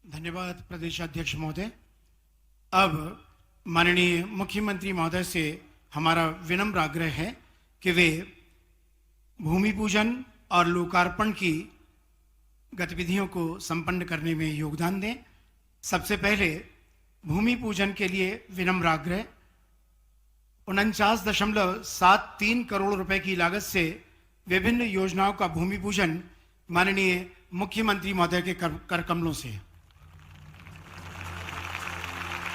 धन्यवाद प्रदेश अध्यक्ष महोदय। अब माननीय मुख्यमंत्री महोदय से हमारा विनम्र आग्रह है कि वे भूमि पूजन और लोकार्पण की गतिविधियों को संपन्न करने में योगदान दें। सबसे पहले भूमि पूजन के लिए विनम्र आग्रह 49.73 करोड़ रुपए की लागत से विभिन्न योजनाओं का भूमि पूजन माननीय मुख्यमंत्री महोदय के कर कमलों से।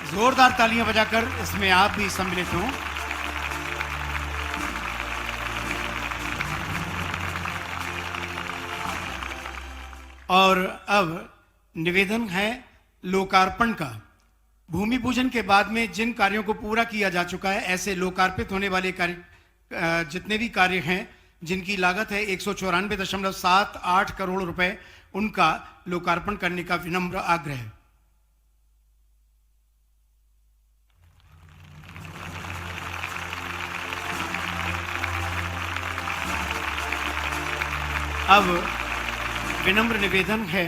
जोरदार तालियां बजाकर इसमें आप भी सम्मिलित हों। और अब निवेदन है लोकार्पण का। भूमि पूजन के बाद में जिन कार्यों को पूरा किया जा चुका है, ऐसे लोकार्पित होने वाले कार्य जितने भी कार्य हैं जिनकी लागत है 194.78 करोड़ रुपए, उनका लोकार्पण करने का विनम्र आग्रह। अब विनम्र निवेदन है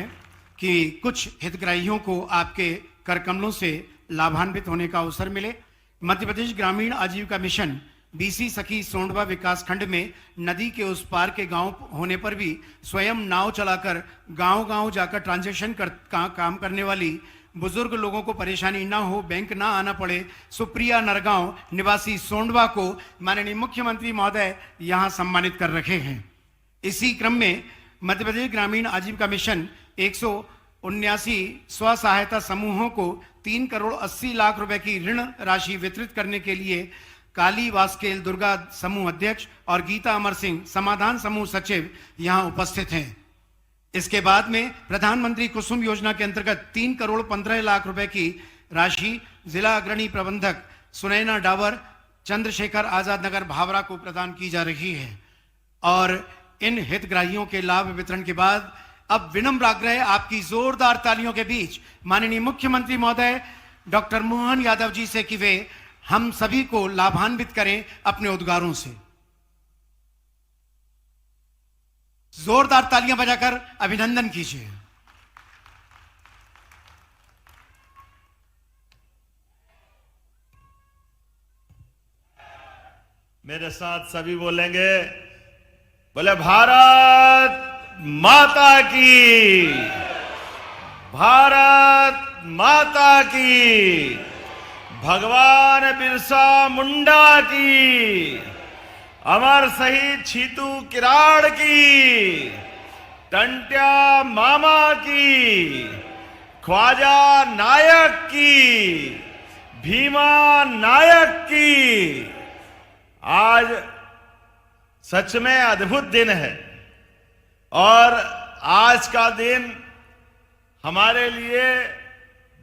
कि कुछ हितग्राहियों को आपके कर कमलों से लाभान्वित होने का अवसर मिले। मध्य प्रदेश ग्रामीण आजीविका मिशन बीसी सखी सोंडवा विकास खंड में नदी के उस पार के गांव होने पर भी स्वयं नाव चलाकर गांव-गांव जाकर ट्रांजैक्शन काम करने वाली बुजुर्ग लोगों को परेशानी ना हो, बैंक ना आना पड़े, सुप्रिया नरगांव निवासी सोंडवा को माननीय मुख्यमंत्री महोदय यहां सम्मानित कर रखे हैं। इसी क्रम में मध्य प्रदेश ग्रामीण आजीविका मिशन 179 स्व सहायता समूहों को 3 करोड़ 80 लाख रुपए की ऋण राशि वितरित करने के लिए काली वास्केल दुर्गा समूह अध्यक्ष और गीता अमर सिंह समाधान समूह सचिव यहां उपस्थित हैं। इसके बाद में प्रधानमंत्री कुसुम योजना के अंतर्गत 3 करोड़ 15 लाख रुपए की राशि जिला अग्रणी प्रबंधक सुनैना डावर चंद्रशेखर आजाद नगर भावरा को प्रदान की जा रही है। और इन हितग्राहियों के लाभ वितरण के बाद अब विनम्र आग्रह आपकी जोरदार तालियों के बीच माननीय मुख्यमंत्री महोदय डॉक्टर मोहन यादव जी से कि वे हम सभी को लाभान्वित करें अपने उद्गारों से। जोरदार तालियां बजाकर अभिनंदन कीजिए। मेरे साथ सभी बोलेंगे, बोले भारत माता की, भारत माता की, भगवान बिरसा मुंडा की, अमर शहीद छीतू किराड़ की, टंट्या मामा की, ख्वाजा नायक की, भीमा नायक की। आज सच में अद्भुत दिन है और आज का दिन हमारे लिए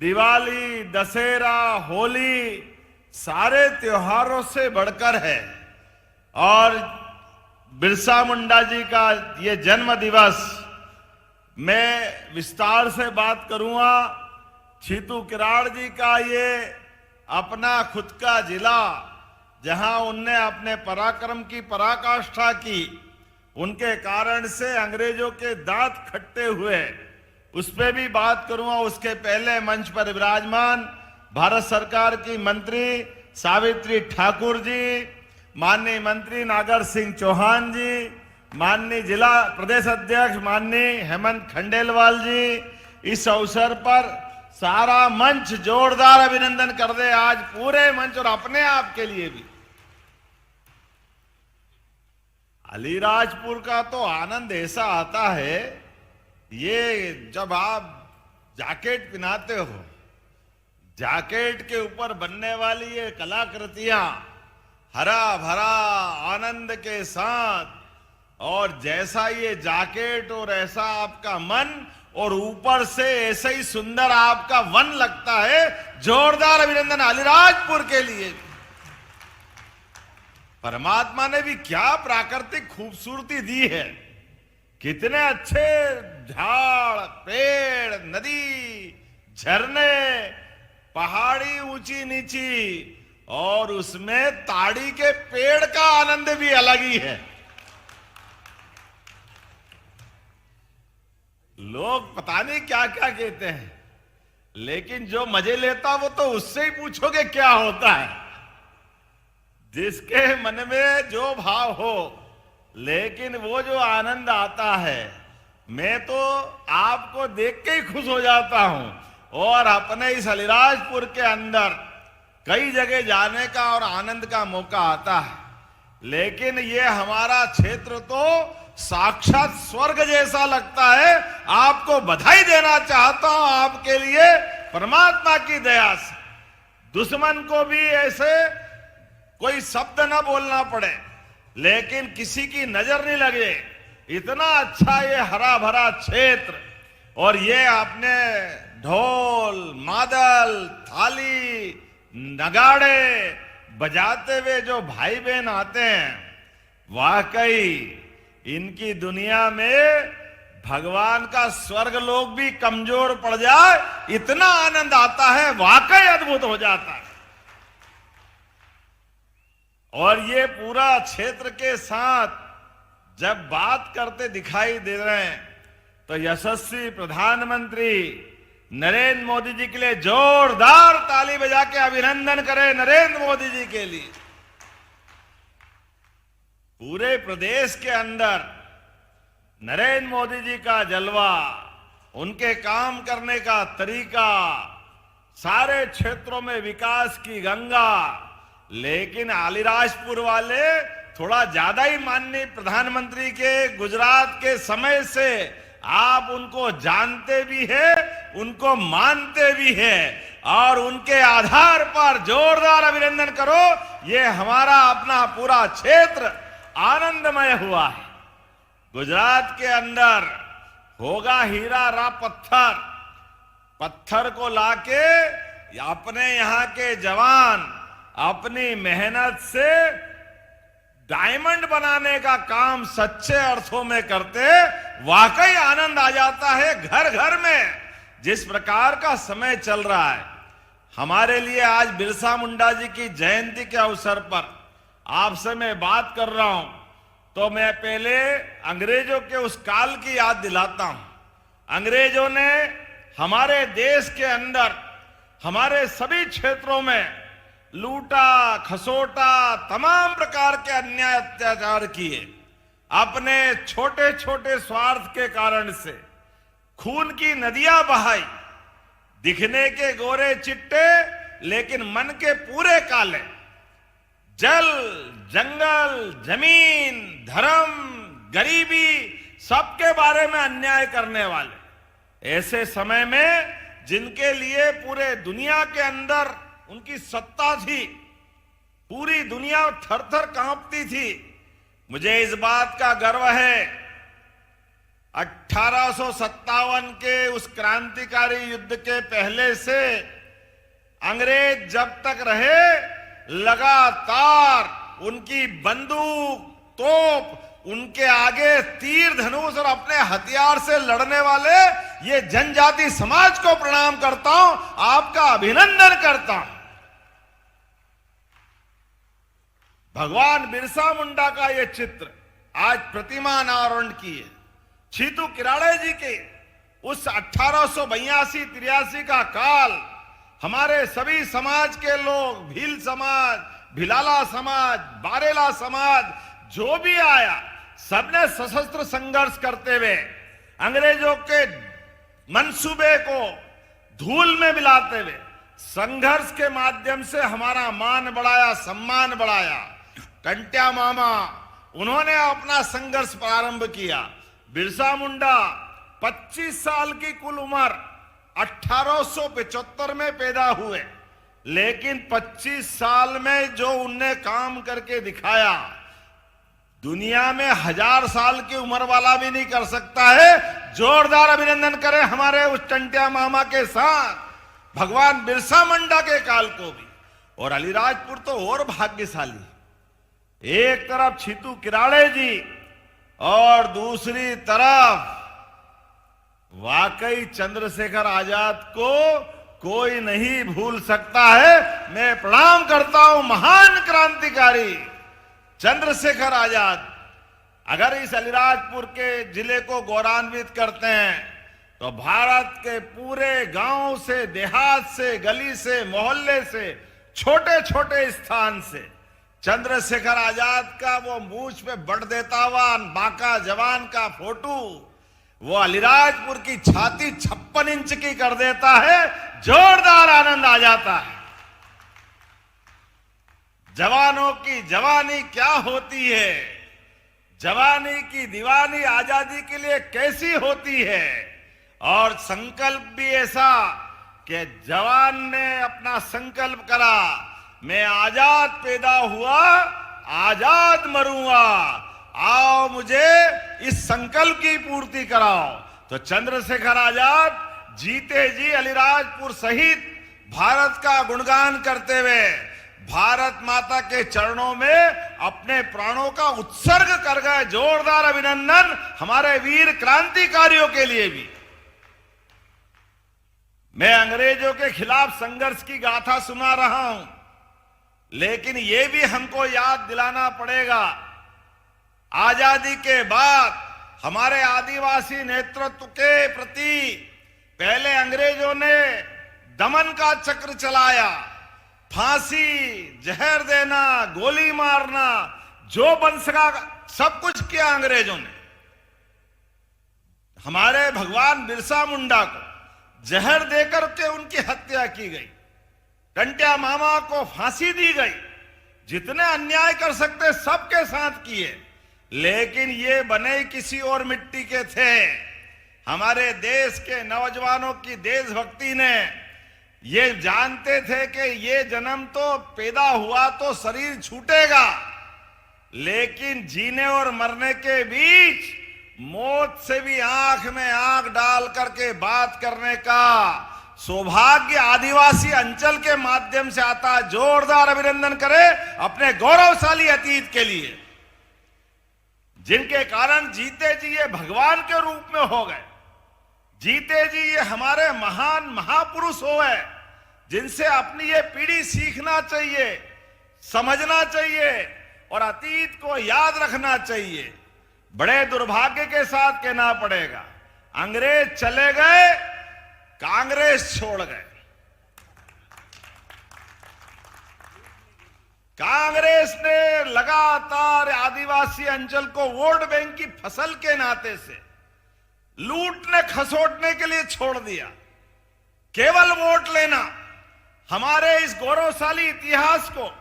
दिवाली, दशहरा, होली सारे त्योहारों से बढ़कर है। और बिरसा मुंडा जी का ये जन्म दिवस मैं विस्तार से बात करूंगा। छीतू किराड़ जी का ये अपना खुद का जिला जहां उनने अपने पराक्रम की पराकाष्ठा की, उनके कारण से अंग्रेजों के दांत खट्टे हुए, उस पर भी बात करूंगा। उसके पहले मंच पर विराजमान भारत सरकार की मंत्री सावित्री ठाकुर जी, माननीय मंत्री नागर सिंह चौहान जी, माननीय जिला प्रदेश अध्यक्ष माननीय हेमंत खंडेलवाल जी, इस अवसर पर सारा मंच जोरदार अभिनंदन कर दे आज पूरे मंच और अपने आप के लिए भी। अलीराजपुर का तो आनंद ऐसा आता है, ये जब आप जैकेट पहनाते हो, जैकेट के ऊपर बनने वाली ये कलाकृतियां हरा भरा आनंद के साथ, और जैसा ये जैकेट और ऐसा आपका मन, और ऊपर से ऐसे ही सुंदर आपका वन लगता है। जोरदार अभिनंदन अलीराजपुर के लिए। परमात्मा ने भी क्या प्राकृतिक खूबसूरती दी है, कितने अच्छे झाड़, पेड़, नदी, झरने, पहाड़ी ऊंची नीची, और उसमें ताड़ी के पेड़ का आनंद भी अलग ही है। लोग पता नहीं क्या क्या कहते हैं, लेकिन जो मजे लेता वो तो उससे ही पूछोगे क्या होता है। जिसके मन में जो भाव हो, लेकिन वो जो आनंद आता है, मैं तो आपको देख के ही खुश हो जाता हूं। और अपने इस अलीराजपुर के अंदर कई जगह जाने का और आनंद का मौका आता है, लेकिन ये हमारा क्षेत्र तो साक्षात स्वर्ग जैसा लगता है। आपको बधाई देना चाहता हूं आपके लिए, परमात्मा की दया से दुश्मन को भी ऐसे कोई शब्द ना बोलना पड़े, लेकिन किसी की नजर नहीं लगे। इतना अच्छा ये हरा भरा क्षेत्र, और ये आपने ढोल मादल थाली नगाड़े बजाते हुए जो भाई बहन आते हैं, वाकई इनकी दुनिया में भगवान का स्वर्ग लोग भी कमजोर पड़ जाए, इतना आनंद आता है, वाकई अद्भुत हो जाता है। और ये पूरा क्षेत्र के साथ जब बात करते दिखाई दे रहे हैं, तो यशस्वी प्रधानमंत्री नरेंद्र मोदी जी के लिए जोरदार ताली बजा के अभिनंदन करें। नरेंद्र मोदी जी के लिए पूरे प्रदेश के अंदर नरेंद्र मोदी जी का जलवा, उनके काम करने का तरीका, सारे क्षेत्रों में विकास की गंगा। लेकिन अलीराजपुर वाले थोड़ा ज्यादा ही माननीय प्रधानमंत्री के गुजरात के समय से आप उनको जानते भी हैं, उनको मानते भी हैं, और उनके आधार पर जोरदार अभिनंदन करो। ये हमारा अपना पूरा क्षेत्र आनंदमय हुआ है। गुजरात के अंदर होगा हीरा रा पत्थर, पत्थर को लाके अपने यहां के जवान अपनी मेहनत से डायमंड बनाने का काम सच्चे अर्थों में करते, वाकई आनंद आ जाता है घर घर में। जिस प्रकार का समय चल रहा है, हमारे लिए आज बिरसा मुंडा जी की जयंती के अवसर पर आपसे मैं बात कर रहा हूं, तो मैं पहले अंग्रेजों के उस काल की याद दिलाता हूं। अंग्रेजों ने हमारे देश के अंदर हमारे सभी क्षेत्रों में लूटा खसोटा, तमाम प्रकार के अन्याय अत्याचार किए। अपने छोटे छोटे स्वार्थ के कारण से खून की नदियां बहाई, दिखने के गोरे चिट्टे लेकिन मन के पूरे काले। जल जंगल जमीन धर्म गरीबी सबके बारे में अन्याय करने वाले, ऐसे समय में जिनके लिए पूरे दुनिया के अंदर उनकी सत्ता थी, पूरी दुनिया थर थर कांपती थी। मुझे इस बात का गर्व है, 1857 के उस क्रांतिकारी युद्ध के पहले से अंग्रेज जब तक रहे, लगातार उनकी बंदूक तोप, उनके आगे तीर धनुष और अपने हथियार से लड़ने वाले ये जनजाति समाज को प्रणाम करता हूं, आपका अभिनंदन करता हूं। भगवान बिरसा मुंडा का ये चित्र आज प्रतिमा अनावरण की है। छीतू किराड़े जी के उस 1882-83 का काल, हमारे सभी समाज के लोग, भील समाज, भिलाला समाज, बारेला समाज, जो भी आया, सबने सशस्त्र संघर्ष करते हुए अंग्रेजों के मंसूबे को धूल में मिलाते हुए संघर्ष के माध्यम से हमारा मान बढ़ाया, सम्मान बढ़ाया। कंट्या मामा, उन्होंने अपना संघर्ष प्रारंभ किया। बिरसा मुंडा 25 साल की कुल उम्र, 1875 में पैदा हुए, लेकिन 25 साल में जो उनने काम करके दिखाया, दुनिया में 1000 साल की उम्र वाला भी नहीं कर सकता है। जोरदार अभिनंदन करें हमारे उस टंटिया मामा के साथ भगवान बिरसा मुंडा के काल को भी। और अलीराजपुर तो और भाग्यशाली, एक तरफ छीतू किराड़े जी और दूसरी तरफ वाकई चंद्रशेखर आजाद को कोई नहीं भूल सकता है। मैं प्रणाम करता हूं महान क्रांतिकारी चंद्रशेखर आजाद। अगर इस अलीराजपुर के जिले को गौरवान्वित करते हैं, तो भारत के पूरे गांव से, देहात से, गली से, मोहल्ले से, छोटे छोटे स्थान से चंद्रशेखर आजाद का वो मूंछ पे बट देता हुआ बांका जवान का फोटो वो अलीराजपुर की छाती 56 इंच की कर देता है। जोरदार आनंद आ जाता है। जवानों की जवानी क्या होती है, जवानी की दीवानी आजादी के लिए कैसी होती है। और संकल्प भी ऐसा कि जवान ने अपना संकल्प करा, मैं आजाद पैदा हुआ, आजाद मरूंगा, आओ मुझे इस संकल्प की पूर्ति कराओ। तो चंद्रशेखर आजाद जीते जी अलीराजपुर सहित भारत का गुणगान करते हुए भारत माता के चरणों में अपने प्राणों का उत्सर्ग कर गए। जोरदार अभिनंदन हमारे वीर क्रांतिकारियों के लिए भी। मैं अंग्रेजों के खिलाफ संघर्ष की गाथा सुना रहा हूं, लेकिन यह भी हमको याद दिलाना पड़ेगा, आजादी के बाद हमारे आदिवासी नेतृत्व के प्रति पहले अंग्रेजों ने दमन का चक्र चलाया, फांसी, जहर देना, गोली मारना, जो बन सका सब कुछ किया अंग्रेजों ने। हमारे भगवान बिरसा मुंडा को जहर देकर के उनकी हत्या की गई, टंट्या मामा को फांसी दी गई, जितने अन्याय कर सकते सबके साथ किए, लेकिन ये बने किसी और मिट्टी के थे। हमारे देश के नौजवानों की देशभक्ति ने ये जानते थे कि ये जन्म तो पैदा हुआ तो शरीर छूटेगा, लेकिन जीने और मरने के बीच मौत से भी आंख में आंख डाल करके बात करने का सौभाग्य आदिवासी अंचल के माध्यम से आता है। जोरदार अभिनंदन करें अपने गौरवशाली अतीत के लिए, जिनके कारण जीते जी ये भगवान के रूप में हो गए, जीते जी ये हमारे महान महापुरुष हो गए, जिनसे अपनी ये पीढ़ी सीखना चाहिए, समझना चाहिए और अतीत को याद रखना चाहिए। बड़े दुर्भाग्य के साथ कहना पड़ेगा, अंग्रेज चले गए, कांग्रेस छोड़ गए। कांग्रेस ने लगातार आदिवासी अंचल को वोट बैंक की फसल के नाते से लूटने खसोटने के लिए छोड़ दिया। केवल वोट लेना, हमारे इस गौरवशाली इतिहास को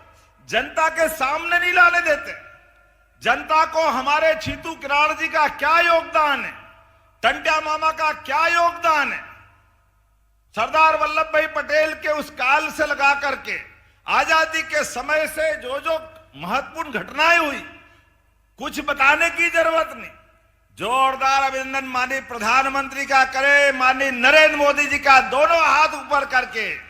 जनता के सामने नहीं लाने देते। जनता को हमारे छीतू किराड़ जी का क्या योगदान है, टंट्या मामा का क्या योगदान है, सरदार वल्लभ भाई पटेल के उस काल से लगा करके आजादी के समय से जो जो महत्वपूर्ण घटनाएं हुई, कुछ बताने की जरूरत नहीं। जोरदार अभिनंदन माननीय प्रधानमंत्री का करे, माननीय नरेंद्र मोदी जी का, दोनों हाथ ऊपर करके।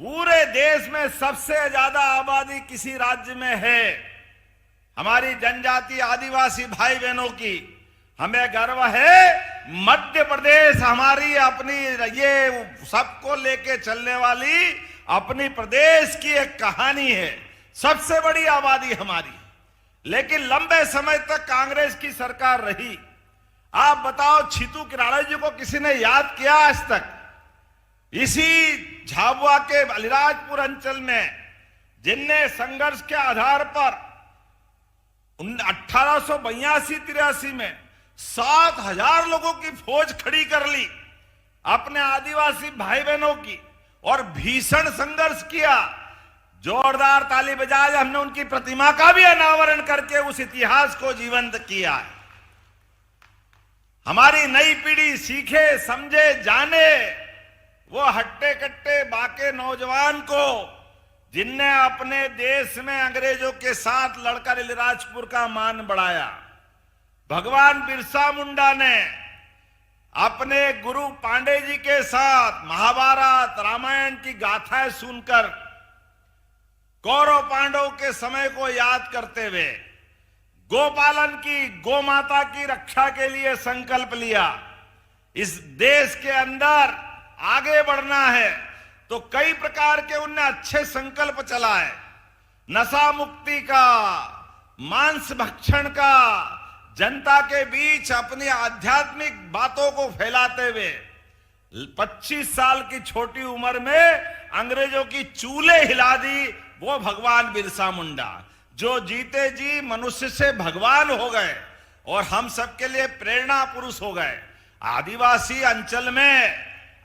पूरे देश में सबसे ज्यादा आबादी किसी राज्य में है हमारी जनजाति आदिवासी भाई बहनों की, हमें गर्व है। मध्य प्रदेश हमारी अपनी ये सबको लेके चलने वाली अपनी प्रदेश की एक कहानी है, सबसे बड़ी आबादी हमारी, लेकिन लंबे समय तक कांग्रेस की सरकार रही। आप बताओ, छीतू किराड़ा जी को किसी ने याद किया आज तक? इसी झाबुआ के अलीराजपुर अंचल में जिनने संघर्ष के आधार पर 1882-83 में 7,000 लोगों की फौज खड़ी कर ली अपने आदिवासी भाई बहनों की और भीषण संघर्ष किया। जोरदार ताली बजाए, हमने उनकी प्रतिमा का भी अनावरण करके उस इतिहास को जीवंत किया है। हमारी नई पीढ़ी सीखे, समझे, जाने वो हट्टे कट्टे बाके नौजवान को जिनने अपने देश में अंग्रेजों के साथ लड़कर अलीराजपुर का मान बढ़ाया। भगवान बिरसा मुंडा ने अपने गुरु पांडे जी के साथ महाभारत रामायण की गाथाएं सुनकर कौरव पांडव के समय को याद करते हुए गोपालन की, गौ माता की रक्षा के लिए संकल्प लिया। इस देश के अंदर आगे बढ़ना है तो कई प्रकार के उनने अच्छे संकल्प चलाए, नशा मुक्ति का, मांस भक्षण का, जनता के बीच अपनी आध्यात्मिक बातों को फैलाते हुए 25 साल की छोटी उम्र में अंग्रेजों की चूल्हे हिला दी वो भगवान बिरसा मुंडा, जो जीते जी मनुष्य से भगवान हो गए और हम सबके लिए प्रेरणा पुरुष हो गए। आदिवासी अंचल में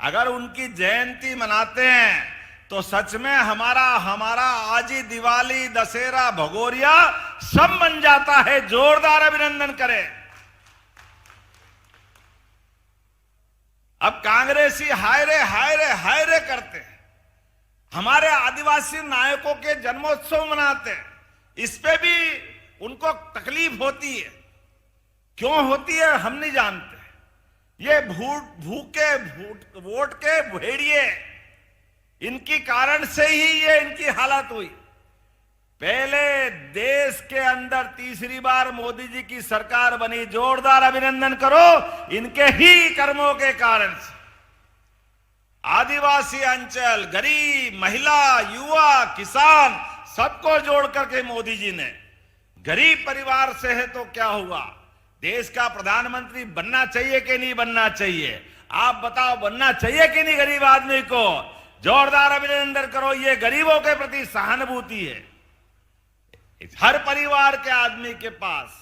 अगर उनकी जयंती मनाते हैं तो सच में हमारा आज ही दिवाली, दशहरा, भगोरिया सब बन जाता है। जोरदार अभिनंदन करें। अब कांग्रेसी हाय रे करते हैं, हमारे आदिवासी नायकों के जन्मोत्सव मनाते हैं, इस पे भी उनको तकलीफ होती है। क्यों होती है हम नहीं जानते। ये भूखे वोट के भेड़िए, इनकी कारण से ही ये इनकी हालत हुई। पहले देश के अंदर तीसरी बार मोदी जी की सरकार बनी, जोरदार अभिनंदन करो इनके ही कर्मों के कारण से। आदिवासी अंचल, गरीब, महिला, युवा, किसान सबको जोड़ करके मोदी जी ने, गरीब परिवार से है तो क्या हुआ, देश का प्रधानमंत्री बनना चाहिए कि नहीं बनना चाहिए? आप बताओ, बनना चाहिए कि नहीं गरीब आदमी को? जोरदार अभिनंदन करो। ये गरीबों के प्रति सहानुभूति है। हर परिवार के आदमी के पास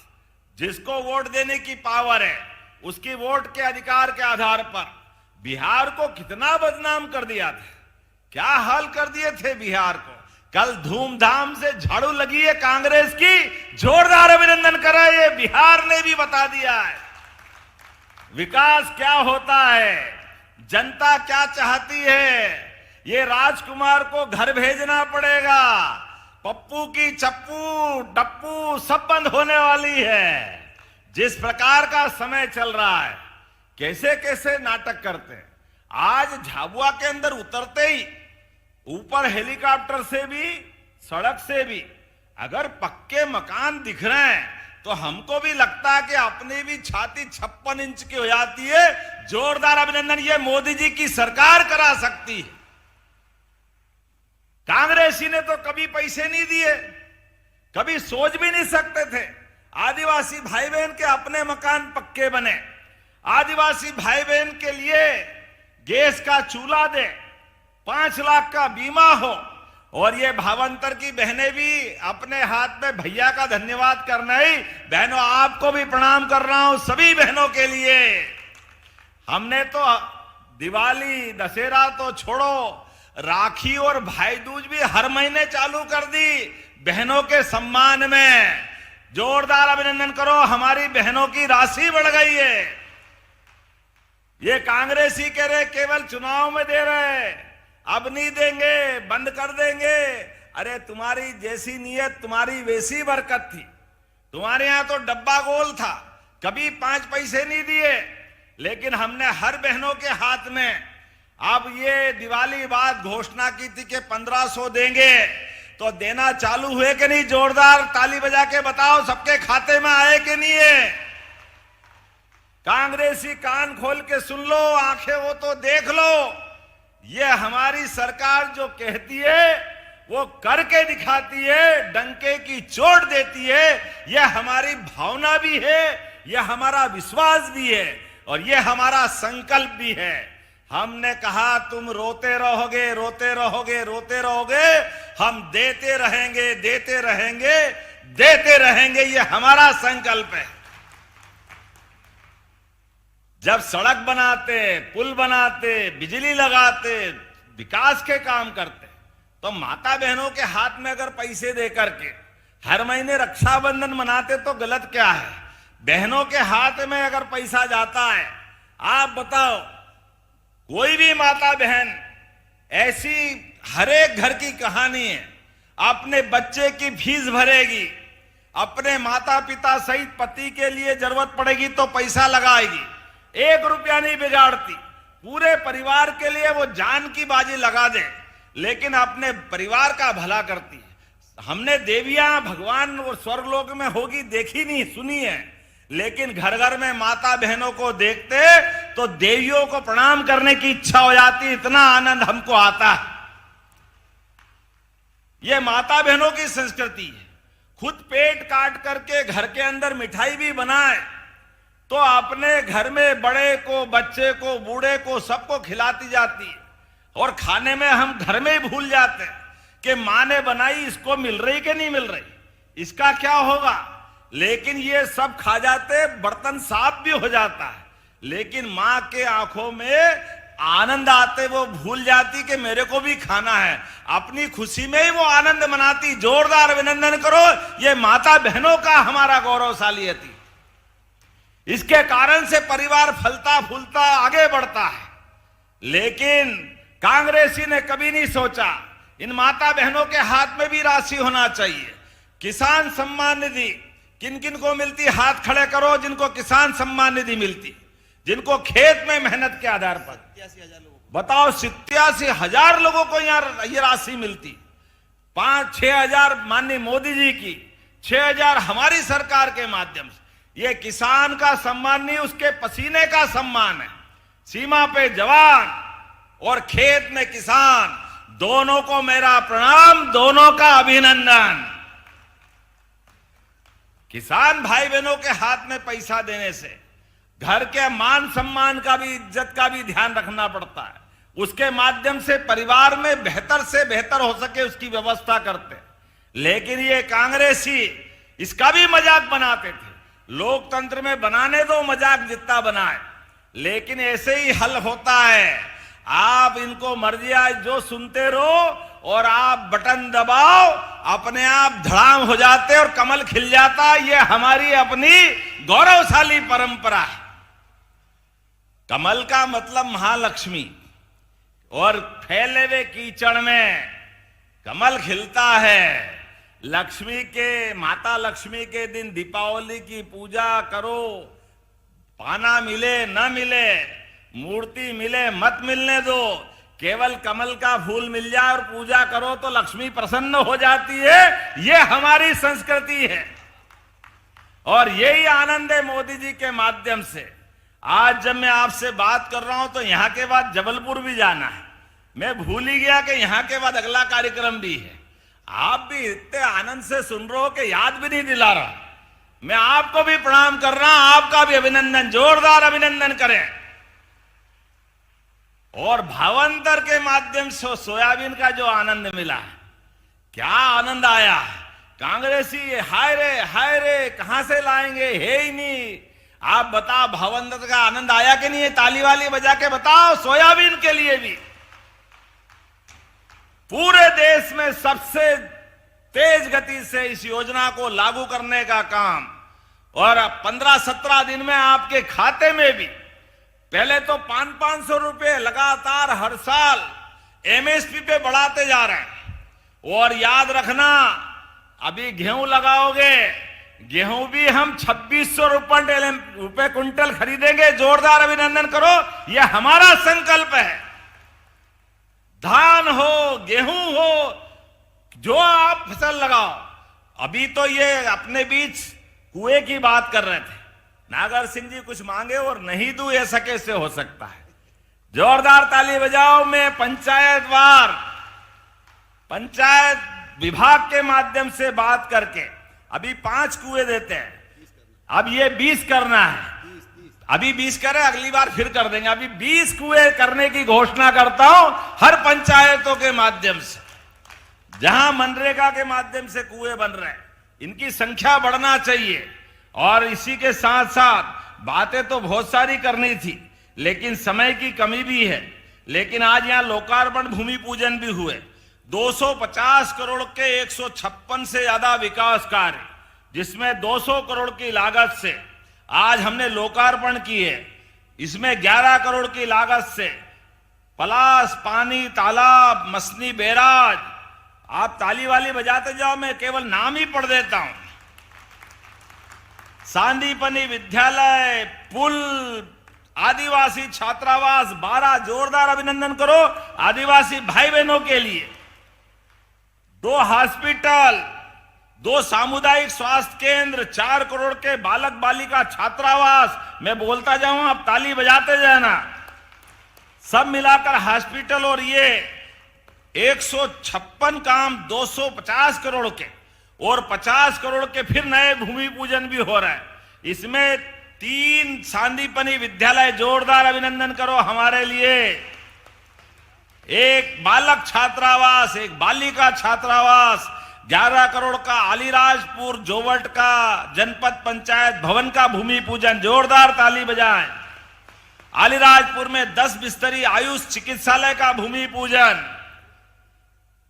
जिसको वोट देने की पावर है, उसकी वोट के अधिकार के आधार पर बिहार को कितना बदनाम कर दिया था, क्या हाल कर दिए थे बिहार को। कल धूमधाम से झाड़ू लगी है कांग्रेस की, जोरदार अभिनंदन करें। ये बिहार ने भी बता दिया है विकास क्या होता है, जनता क्या चाहती है। ये राजकुमार को घर भेजना पड़ेगा, पप्पू की चप्पू टप्पू सब बंद होने वाली है। जिस प्रकार का समय चल रहा है, कैसे कैसे नाटक करते हैं। आज झाबुआ के अंदर उतरते ही ऊपर हेलीकॉप्टर से भी सड़क से भी अगर पक्के मकान दिख रहे हैं तो हमको भी लगता है कि अपनी भी छाती 56 इंच की हो जाती है। जोरदार अभिनंदन, ये मोदी जी की सरकार करा सकती है। कांग्रेसी ने तो कभी पैसे नहीं दिए, कभी सोच भी नहीं सकते थे आदिवासी भाई बहन के अपने मकान पक्के बने, आदिवासी भाई बहन के लिए गैस का चूल्हा दे, 5 लाख का बीमा हो। और ये भावांतर की बहनें भी अपने हाथ में भैया का धन्यवाद करना ही। बहनों आपको भी प्रणाम कर रहा हूं, सभी बहनों के लिए। हमने तो दिवाली दशहरा तो छोड़ो, राखी और भाई दूज भी हर महीने चालू कर दी बहनों के सम्मान में। जोरदार अभिनंदन करो, हमारी बहनों की राशि बढ़ गई है। ये कांग्रेसी कह रहे केवल चुनाव में दे रहे, अब नहीं देंगे, बंद कर देंगे। अरे तुम्हारी जैसी नीयत तुम्हारी वैसी बरकत थी। तुम्हारे यहां तो डब्बा गोल था, कभी 5 पैसे नहीं दिए, लेकिन हमने हर बहनों के हाथ में अब ये दिवाली बाद घोषणा की थी कि 1500 देंगे, तो देना चालू हुए कि नहीं? जोरदार ताली बजा के बताओ, सबके खाते में आए कि नहीं है? कांग्रेसी कान खोल के सुन लो, आंखें हो तो देख लो। ये हमारी सरकार जो कहती है वो करके दिखाती है, डंके की चोट देती है। यह हमारी भावना भी है, यह हमारा विश्वास भी है और यह हमारा संकल्प भी है। हमने कहा तुम रोते रहोगे, रोते रहोगे, रोते रहोगे, हम देते रहेंगे, देते रहेंगे, देते रहेंगे। यह हमारा संकल्प है। जब सड़क बनाते, पुल बनाते, बिजली लगाते, विकास के काम करते, तो माता बहनों के हाथ में अगर पैसे दे करके हर महीने रक्षाबंधन मनाते तो गलत क्या है? बहनों के हाथ में अगर पैसा जाता है, आप बताओ, कोई भी माता बहन ऐसी हर एक घर की कहानी है, अपने बच्चे की फीस भरेगी, अपने माता पिता सहित पति के लिए जरूरत पड़ेगी तो पैसा लगाएगी, 1 रुपया नहीं बिगाड़ती, पूरे परिवार के लिए वो जान की बाजी लगा दे, लेकिन अपने परिवार का भला करती है। हमने देवियां भगवान और स्वर्गलोक में होगी देखी नहीं, सुनी है, लेकिन घर घर में माता बहनों को देखते तो देवियों को प्रणाम करने की इच्छा हो जाती, इतना आनंद हमको आता है। यह माता बहनों की संस्कृति है। खुद पेट काट करके घर के अंदर मिठाई भी बनाए तो अपने घर में बड़े को, बच्चे को, बूढ़े को, सबको खिलाती जाती है। और खाने में हम घर में ही भूल जाते हैं कि मां ने बनाई, इसको मिल रही कि नहीं मिल रही, इसका क्या होगा। लेकिन ये सब खा जाते, बर्तन साफ भी हो जाता है, लेकिन मां के आंखों में आनंद आते, वो भूल जाती कि मेरे को भी खाना है। अपनी खुशी में ही वो आनंद मनाती। जोरदार अभिनंदन करो, ये माता बहनों का हमारा गौरवशाली अतीत। इसके कारण से परिवार फलता फूलता आगे बढ़ता है। लेकिन कांग्रेसी ने कभी नहीं सोचा इन माता बहनों के हाथ में भी राशि होना चाहिए। किसान सम्मान निधि किन किन को मिलती, हाथ खड़े करो जिनको किसान सम्मान निधि मिलती, जिनको खेत में मेहनत के आधार पर। बताओ, 87,000 लोगों को यहां ये राशि मिलती। 5-6 हजार माननीय मोदी जी की, 6 हजार हमारी सरकार के माध्यम से। ये किसान का सम्मान नहीं, उसके पसीने का सम्मान है। सीमा पे जवान और खेत में किसान, दोनों को मेरा प्रणाम, दोनों का अभिनंदन। किसान भाई बहनों के हाथ में पैसा देने से घर के मान सम्मान का भी, इज्जत का भी ध्यान रखना पड़ता है। उसके माध्यम से परिवार में बेहतर से बेहतर हो सके उसकी व्यवस्था करते। लेकिन ये कांग्रेसी इसका भी मजाक बनाते थे। लोकतंत्र में बनाने दो मजाक जितना बनाए, लेकिन ऐसे ही हल होता है। आप इनको मर्जी आज जो सुनते रहो और आप बटन दबाओ, अपने आप धड़ाम हो जाते और कमल खिल जाता। ये हमारी अपनी गौरवशाली परंपरा है। कमल का मतलब महालक्ष्मी, और फैले हुए कीचड़ में कमल खिलता है। लक्ष्मी के, माता लक्ष्मी के दिन दीपावली की पूजा करो, पाना मिले न मिले, मूर्ति मिले मत मिलने दो, केवल कमल का फूल मिल जाए और पूजा करो तो लक्ष्मी प्रसन्न हो जाती है। ये हमारी संस्कृति है और यही आनंद है मोदी जी के माध्यम से। आज जब मैं आपसे बात कर रहा हूं तो यहां के बाद जबलपुर भी जाना है। मैं भूल ही गया कि यहां के बाद अगला कार्यक्रम भी है। आप भी इतने आनंद से सुन रहे हो कि याद भी नहीं दिला रहा। मैं आपको भी प्रणाम कर रहा हूं, आपका भी अभिनंदन, जोरदार अभिनंदन करें। और भावांतर के माध्यम से सोयाबीन का जो आनंद मिला, क्या आनंद आया। कांग्रेसी हाय रे कहां से लाएंगे, है ही नहीं। आप बताओ, भावांतर का आनंद आया कि नहीं है? ताली वाली बजा के बताओ। सोयाबीन के लिए भी पूरे देश में सबसे तेज गति से इस योजना को लागू करने का काम, और 15-17 दिन में आपके खाते में भी। पहले तो 500-500 रुपए लगातार हर साल एमएसपी पे बढ़ाते जा रहे हैं। और याद रखना, अभी गेहूं लगाओगे, गेहूं भी हम 2600 रुपए कुंटल खरीदेंगे। जोरदार अभिनंदन करो, यह हमारा संकल्प है। धान हो, गेहूं हो, जो आप फसल लगाओ। अभी तो ये अपने बीच कुएं की बात कर रहे थे, नागर सिंह जी कुछ मांगे और नहीं दूं, ऐसा कैसे हो सकता है। जोरदार ताली बजाओ। मैं पंचायत विभाग के माध्यम से बात करके अभी 5 कुएं देते हैं। अब ये 20 करना है। अभी 20 करें, अगली बार फिर कर देंगे। अभी 20 कुएं करने की घोषणा करता हूं हर पंचायतों के माध्यम से, जहां मनरेगा के माध्यम से कुएं बन रहे हैं। इनकी संख्या बढ़ना चाहिए। और इसी के साथ साथ बातें तो बहुत सारी करनी थी, लेकिन समय की कमी भी है। लेकिन आज यहां लोकार्पण भूमि पूजन भी हुए। 250 करोड़ के 156 से ज्यादा विकास कार्य, जिसमें 200 करोड़ की लागत से आज हमने लोकार्पण की है। इसमें 11 करोड़ की लागत से पलास, पानी, तालाब, मसनी बैराज। आप ताली वाली बजाते जाओ, मैं केवल नाम ही पढ़ देता हूं। सांदीपनी विद्यालय, पुल, आदिवासी छात्रावास 12। जोरदार अभिनंदन करो आदिवासी भाई बहनों के लिए। 2 हॉस्पिटल, 2 सामुदायिक स्वास्थ्य केंद्र, 4 करोड़ के बालक बालिका छात्रावास। मैं बोलता जाऊं, आप ताली बजाते जाना। सब मिलाकर हॉस्पिटल, और ये 156 काम 250 करोड़ के। और 50 करोड़ के फिर नए भूमि पूजन भी हो रहा है। इसमें 3 सांदीपनी विद्यालय, जोरदार अभिनंदन करो हमारे लिए। एक बालक छात्रावास, एक बालिका छात्रावास, 11 करोड़ का अलीराजपुर जोवट का जनपद पंचायत भवन का भूमि पूजन, जोरदार ताली बजाएं। अलीराजपुर में 10 बिस्तरी आयुष चिकित्सालय का भूमि पूजन,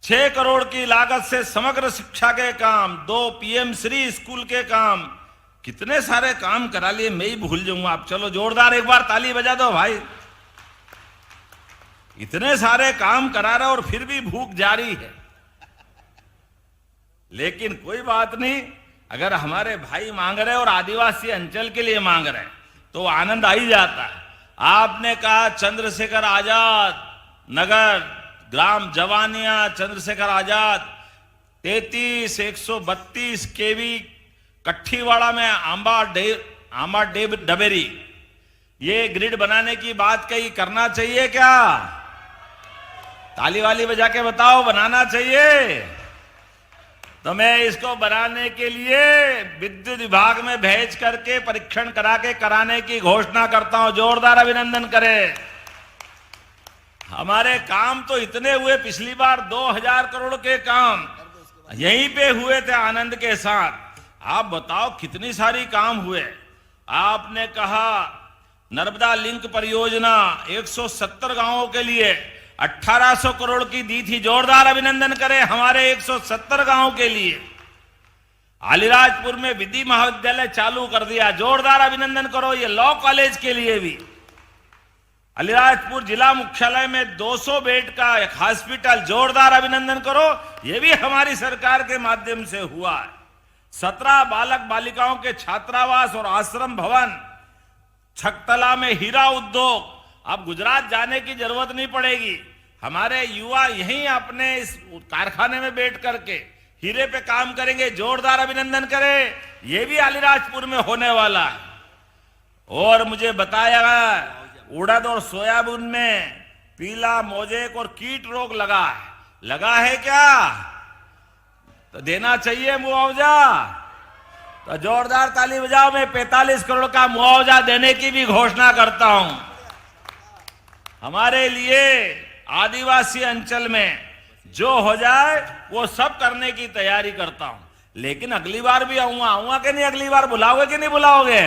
6 करोड़ की लागत से समग्र शिक्षा के काम, 2 पीएम श्री स्कूल के काम, कितने सारे काम करा लिए, मैं ही भूल जाऊंगा। आप चलो जोरदार एक बार ताली बजा दो भाई। इतने सारे काम करा रहे और फिर भी भूख जारी है। लेकिन कोई बात नहीं, अगर हमारे भाई मांग रहे और आदिवासी अंचल के लिए मांग रहे तो आनंद आ ही जाता है। आपने कहा चंद्रशेखर आजाद नगर, ग्राम जवानिया, चंद्रशेखर आजाद 33-132 केवी कट्ठीवाड़ा में आंबा डबेरी, ये ग्रिड बनाने की बात कही, करना चाहिए क्या? ताली वाली बजा के बताओ, बनाना चाहिए? तो मैं इसको बनाने के लिए विद्युत विभाग में भेज करके परीक्षण करा के कराने की घोषणा करता हूं। जोरदार अभिनंदन करें। हमारे काम तो इतने हुए, पिछली बार 2000 करोड़ के काम यहीं पे हुए थे आनंद के साथ। आप बताओ कितनी सारी काम हुए। आपने कहा नर्मदा लिंक परियोजना 170 गांवों के लिए 1800 करोड़ की दी थी, जोरदार अभिनंदन करें हमारे 170 गांवों के लिए। अलीराजपुर में विधि महाविद्यालय चालू कर दिया, जोरदार अभिनंदन करो। ये लॉ कॉलेज के लिए भी अलीराजपुर जिला मुख्यालय में 200 बेड का एक हॉस्पिटल, जोरदार अभिनंदन करो। ये भी हमारी सरकार के माध्यम से हुआ है। 17 बालक बालिकाओं के छात्रावास और आश्रम भवन, छकतला में हीरा उद्योग, अब गुजरात जाने की जरूरत नहीं पड़ेगी। हमारे युवा यहीं अपने इस कारखाने में बैठ करके हीरे पे काम करेंगे, जोरदार अभिनंदन करें। यह भी अलीराजपुर में होने वाला है। और मुझे बताया उड़द और सोयाबीन में पीला मोजेक और कीट रोग लगा है क्या? तो देना चाहिए मुआवजा। तो जोरदार ताली बजाओ। मैं 45 करोड़ का मुआवजा देने की भी घोषणा करता हूं। हमारे लिए आदिवासी अंचल में जो हो जाए वो सब करने की तैयारी करता हूं। लेकिन अगली बार भी आऊंगा कि नहीं? अगली बार बुलाओगे कि नहीं बुलाओगे?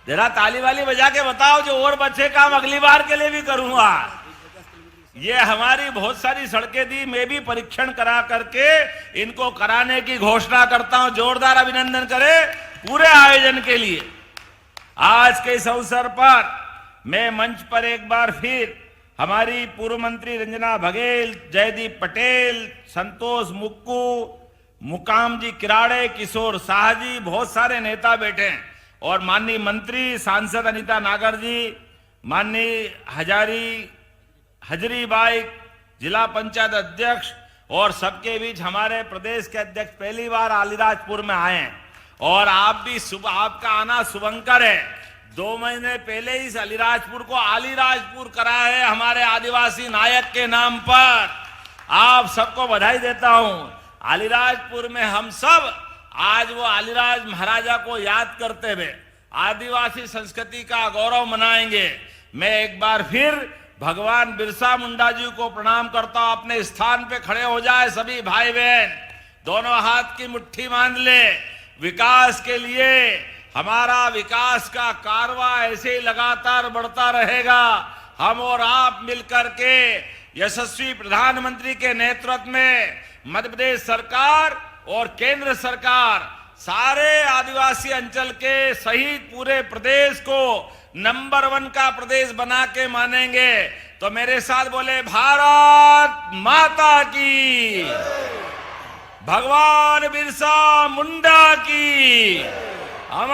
जरा ताली वाली बजा के बताओ, जो और बच्चे काम अगली बार के लिए भी करूंगा। ये हमारी बहुत सारी सड़कें दी, मैं भी परीक्षण करा करके इनको कराने की घोषणा करता हूं। जोरदार अभिनंदन करें पूरे आयोजन के लिए। आज के इस अवसर पर मैं मंच पर एक बार फिर हमारी पूर्व मंत्री रंजना बघेल, जयदीप पटेल, संतोष मुक्कू, मुकाम जी किराड़े, किशोर शाह जी, बहुत सारे नेता बैठे हैं, और माननीय मंत्री सांसद अनीता नागर जी, माननीय हजरी बाई, जिला पंचायत अध्यक्ष, और सबके बीच हमारे प्रदेश के अध्यक्ष पहली बार अलीराजपुर में आए हैं। और आप भी आपका आना शुभंकर है। 2 महीने पहले ही अलीराजपुर को अलीराजपुर करा है हमारे आदिवासी नायक के नाम पर। आप सबको बधाई देता हूं। अलीराजपुर में हम सब आज वो अलीराज महाराजा को याद करते हुए आदिवासी संस्कृति का गौरव मनाएंगे। मैं एक बार फिर भगवान बिरसा मुंडा जी को प्रणाम करता हूं। अपने स्थान पे खड़े हो जाए सभी भाई बहन, दोनों हाथ की मुट्ठी बांध ले। विकास के लिए, हमारा विकास का कारवा ऐसे ही लगातार बढ़ता रहेगा। हम और आप मिलकर के यशस्वी प्रधानमंत्री के नेतृत्व में मध्य प्रदेश सरकार और केंद्र सरकार सारे आदिवासी अंचल के सहित पूरे प्रदेश को नंबर 1 का प्रदेश बना के मानेंगे। तो मेरे साथ बोले, भारत माता की, भगवान बिरसा मुंडा की। हमारे